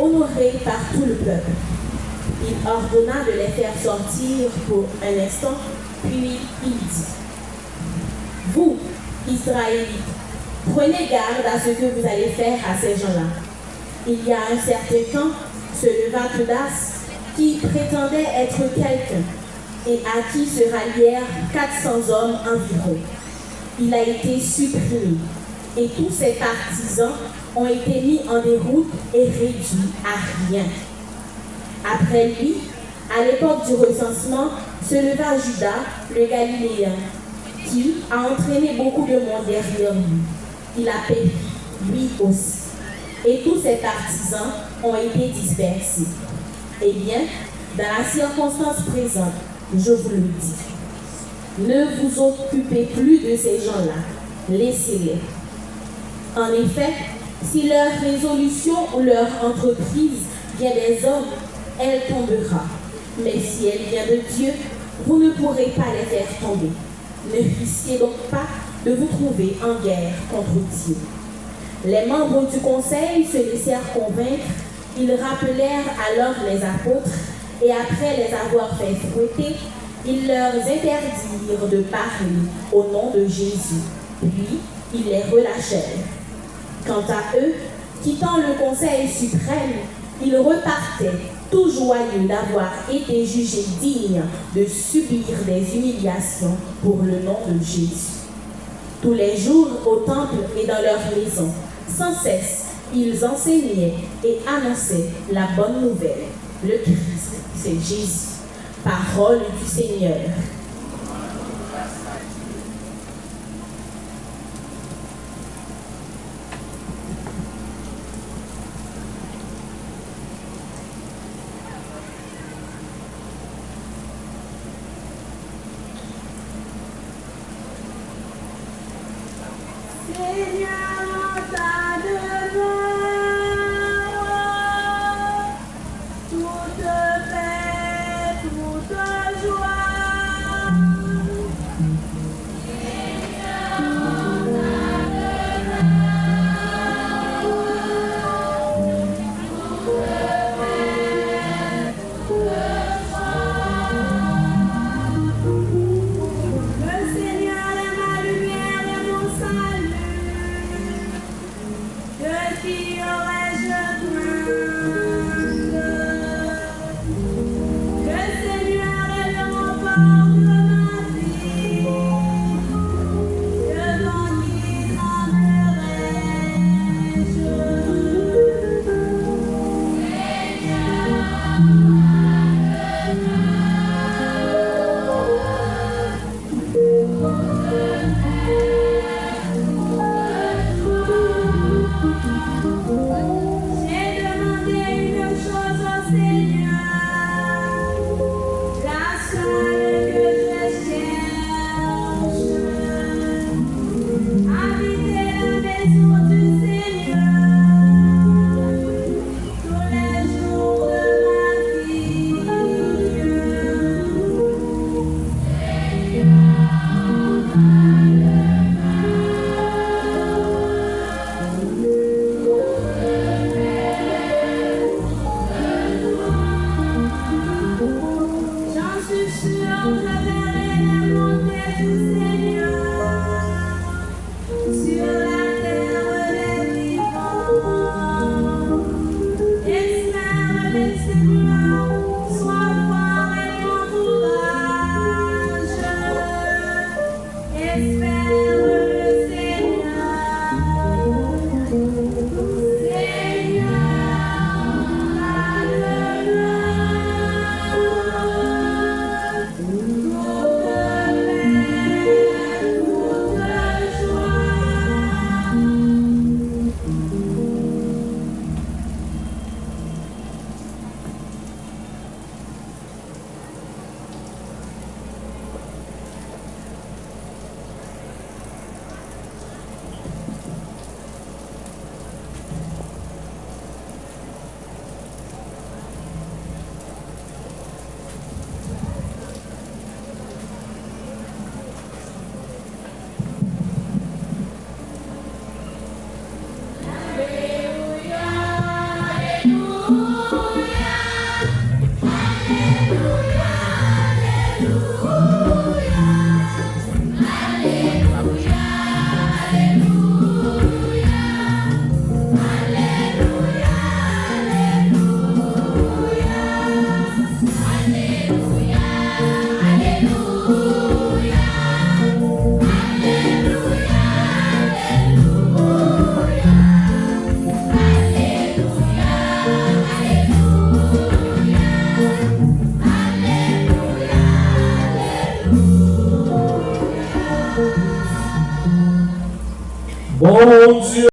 honorés par tout le peuple. Il ordonna de les faire sortir pour un instant, puis il dit: Vous, Israélites, prenez garde à ce que vous allez faire à ces gens-là. Il y a un certain temps, se leva Judas, qui prétendait être quelqu'un, et à qui se rallièrent 400 hommes environ. Il a été supprimé, et tous ses partisans ont été mis en déroute et réduits à rien. Après lui, à l'époque du recensement, se leva Judas, le Galiléen, qui a entraîné beaucoup de monde derrière lui. Il a péri, lui aussi. Et tous ses partisans ont été dispersés. Eh bien, dans la circonstance présente, je vous le dis, ne vous occupez plus de ces gens-là, laissez-les. En effet, si leur résolution ou leur entreprise vient des hommes, elle tombera. Mais si elle vient de Dieu, vous ne pourrez pas les faire tomber. Ne risquez donc pas de vous trouver en guerre contre Dieu. Les membres du conseil se laissèrent convaincre. Ils rappelèrent alors les apôtres et après les avoir fait fouetter, ils leur interdirent de parler au nom de Jésus. Puis, ils les relâchèrent. Quant à eux, quittant le conseil suprême, ils repartaient tout joyeux d'avoir été jugés dignes de subir des humiliations pour le nom de Jésus. Tous les jours au temple et dans leur maison, sans cesse, ils enseignaient et annonçaient la bonne nouvelle. Le Christ, c'est Jésus. Parole du Seigneur. Alléluia.